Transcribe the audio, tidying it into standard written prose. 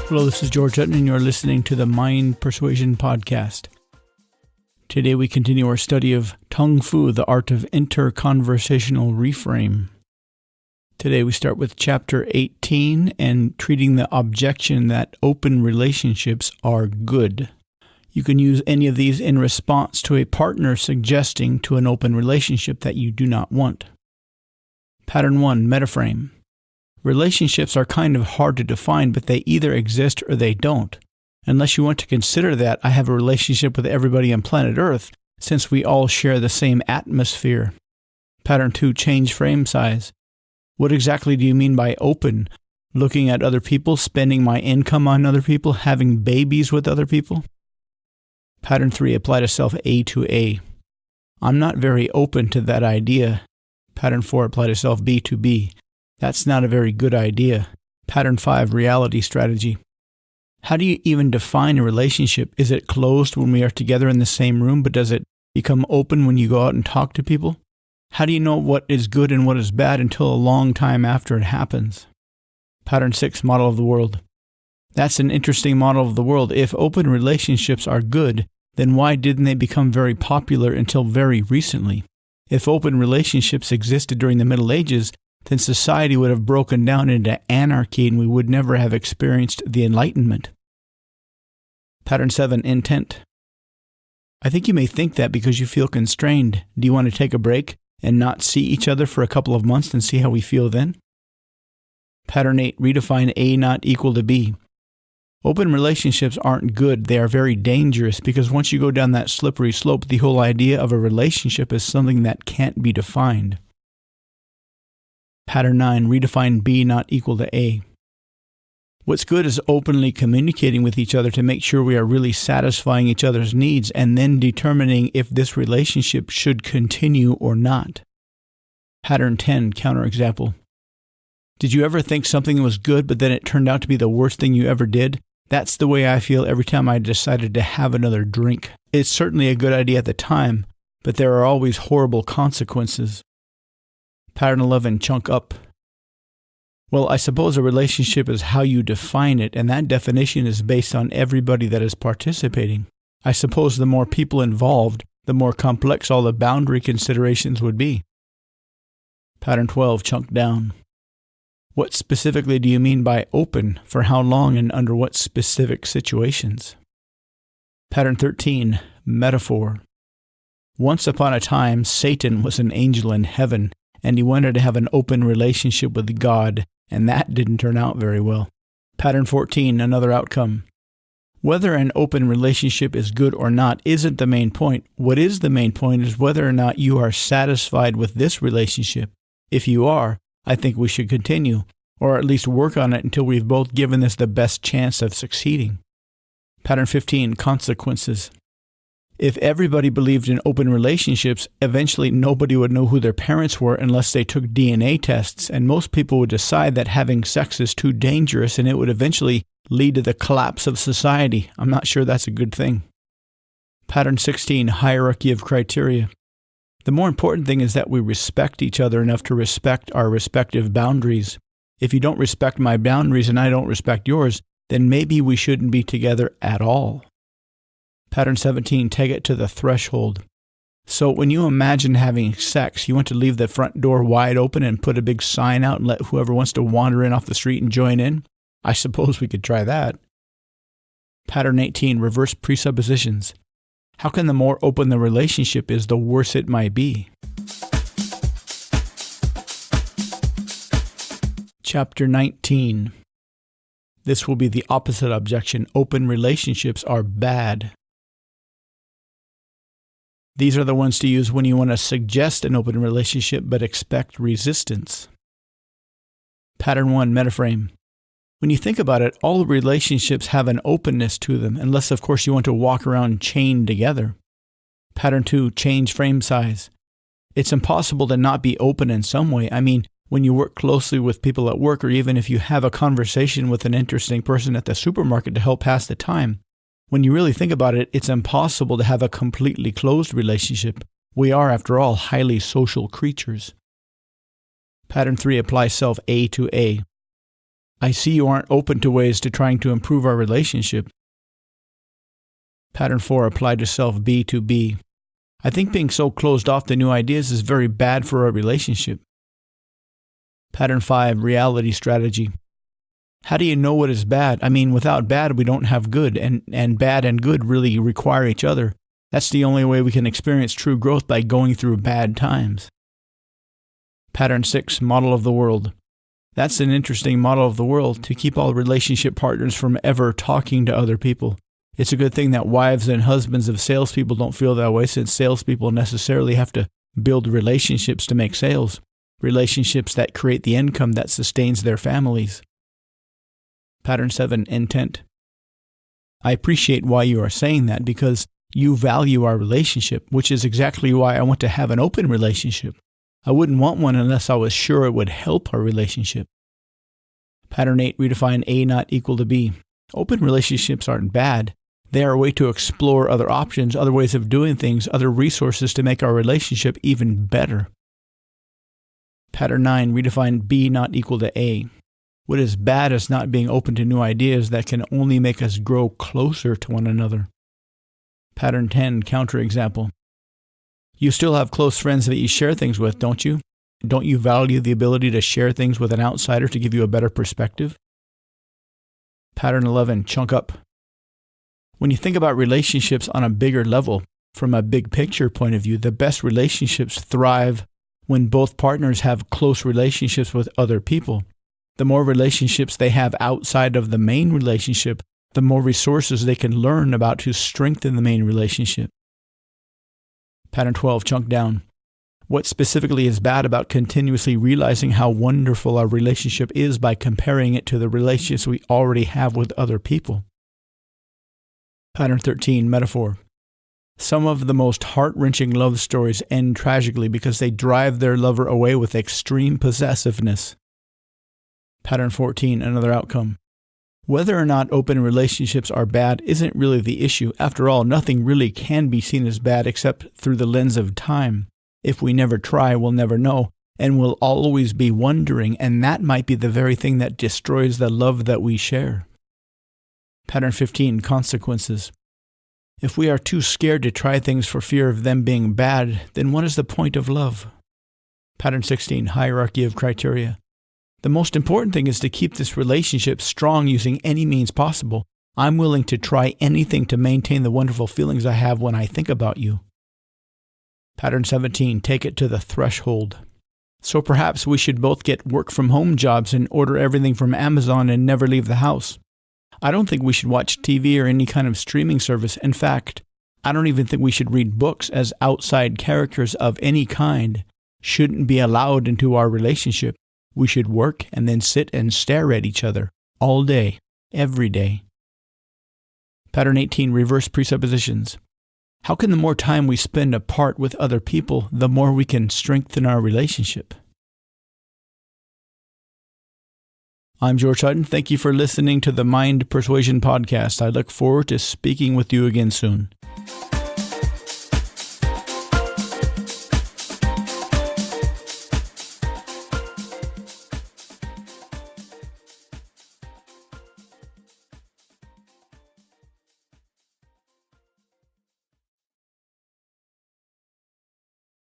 Hello, this is George Hutton, and you're listening to the Mind Persuasion Podcast. Today we continue our study of Tung Fu, the art of interconversational reframe. Today we start with Chapter 18 and treating the objection that open relationships are good. You can use any of these in response to a partner suggesting to an open relationship that you do not want. Pattern 1, Metaframe. Relationships are kind of hard to define, but they either exist or they don't. Unless you want to consider that I have a relationship with everybody on planet Earth, since we all share the same atmosphere. Pattern 2, Change frame size. What exactly do you mean by open? Looking at other people, spending my income on other people, having babies with other people? Pattern 3, Apply to self A to A. I'm not very open to that idea. Pattern 4, Apply to self B to B. That's not a very good idea. Pattern 5, Reality strategy. How do you even define a relationship? Is it closed when we are together in the same room, but does it become open when you go out and talk to people? How do you know what is good and what is bad until a long time after it happens? Pattern 6, Model of the world. That's an interesting model of the world. If open relationships are good, then why didn't they become very popular until very recently? If open relationships existed during the Middle Ages, then society would have broken down into anarchy and we would never have experienced the Enlightenment. Pattern 7, Intent. I think you may think that because you feel constrained. Do you want to take a break and not see each other for a couple of months and see how we feel then? Pattern 8, Redefine A not equal to B. Open relationships aren't good. They are very dangerous because once you go down that slippery slope, the whole idea of a relationship is something that can't be defined. Pattern 9, Redefine B not equal to A. What's good is openly communicating with each other to make sure we are really satisfying each other's needs and then determining if this relationship should continue or not. Pattern 10, Counterexample. Did you ever think something was good but then it turned out to be the worst thing you ever did? That's the way I feel every time I decided to have another drink. It's certainly a good idea at the time, but there are always horrible consequences. Pattern 11, Chunk up. Well, I suppose a relationship is how you define it, and that definition is based on everybody that is participating. I suppose the more people involved, the more complex all the boundary considerations would be. Pattern 12, Chunk down. What specifically do you mean by open? For how long and under what specific situations? Pattern 13, Metaphor. Once upon a time, Satan was an angel in heaven, and he wanted to have an open relationship with God, and that didn't turn out very well. Pattern 14, Another outcome. Whether an open relationship is good or not isn't the main point. What is the main point is whether or not you are satisfied with this relationship. If you are, I think we should continue, or at least work on it until we've both given this the best chance of succeeding. Pattern 15, Consequences. If everybody believed in open relationships, eventually nobody would know who their parents were unless they took DNA tests, and most people would decide that having sex is too dangerous and it would eventually lead to the collapse of society. I'm not sure that's a good thing. Pattern 16, Hierarchy of criteria. The more important thing is that we respect each other enough to respect our respective boundaries. If you don't respect my boundaries and I don't respect yours, then maybe we shouldn't be together at all. Pattern 17, Take it to the threshold. So when you imagine having sex, you want to leave the front door wide open and put a big sign out and let whoever wants to wander in off the street and join in? I suppose we could try that. Pattern 18, Reverse presuppositions. How can the more open the relationship is, the worse it might be? Chapter 19. This will be the opposite objection. Open relationships are bad. These are the ones to use when you want to suggest an open relationship but expect resistance. Pattern 1, Metaframe. When you think about it, all relationships have an openness to them, unless of course you want to walk around chained together. Pattern 2, Change frame size. It's impossible to not be open in some way. I mean, when you work closely with people at work, or even if you have a conversation with an interesting person at the supermarket to help pass the time, when you really think about it, it's impossible to have a completely closed relationship. We are, after all, highly social creatures. Pattern 3, Apply self A to A. I see you aren't open to ways to trying to improve our relationship. Pattern 4, apply to self, B to B. I think being so closed off to new ideas is very bad for our relationship. Pattern 5, reality strategy. How do you know what is bad? I mean, without bad, we don't have good, and bad and good really require each other. That's the only way we can experience true growth, by going through bad times. Pattern 6, model of the world. That's an interesting model of the world, to keep all relationship partners from ever talking to other people. It's a good thing that wives and husbands of salespeople don't feel that way, since salespeople necessarily have to build relationships to make sales, relationships that create the income that sustains their families. Pattern 7, intent. I appreciate why you are saying that, because you value our relationship, which is exactly why I want to have an open relationship. I wouldn't want one unless I was sure it would help our relationship. Pattern 8, redefine A not equal to B. Open relationships aren't bad. They are a way to explore other options, other ways of doing things, other resources to make our relationship even better. Pattern 9, redefine B not equal to A. What is bad is not being open to new ideas that can only make us grow closer to one another. Pattern 10, counterexample. You still have close friends that you share things with, don't you? Don't you value the ability to share things with an outsider to give you a better perspective? Pattern 11, chunk up. When you think about relationships on a bigger level, from a big picture point of view, the best relationships thrive when both partners have close relationships with other people. The more relationships they have outside of the main relationship, the more resources they can learn about to strengthen the main relationship. Pattern 12, chunk down. What specifically is bad about continuously realizing how wonderful our relationship is by comparing it to the relationships we already have with other people? Pattern 13, metaphor. Some of the most heart-wrenching love stories end tragically because they drive their lover away with extreme possessiveness. Pattern 14, another outcome. Whether or not open relationships are bad isn't really the issue. After all, nothing really can be seen as bad except through the lens of time. If we never try, we'll never know, and we'll always be wondering, and that might be the very thing that destroys the love that we share. Pattern 15, consequences. If we are too scared to try things for fear of them being bad, then what is the point of love? Pattern 16, hierarchy of criteria. The most important thing is to keep this relationship strong using any means possible. I'm willing to try anything to maintain the wonderful feelings I have when I think about you. Pattern 17, take it to the threshold. So perhaps we should both get work-from-home jobs and order everything from Amazon and never leave the house. I don't think we should watch TV or any kind of streaming service. In fact, I don't even think we should read books, as outside characters of any kind shouldn't be allowed into our relationship. We should work and then sit and stare at each other all day, every day. Pattern 18, reverse presuppositions. How can the more time we spend apart with other people, the more we can strengthen our relationship? I'm George Hutton. Thank you for listening to the Mind Persuasion Podcast. I look forward to speaking with you again soon.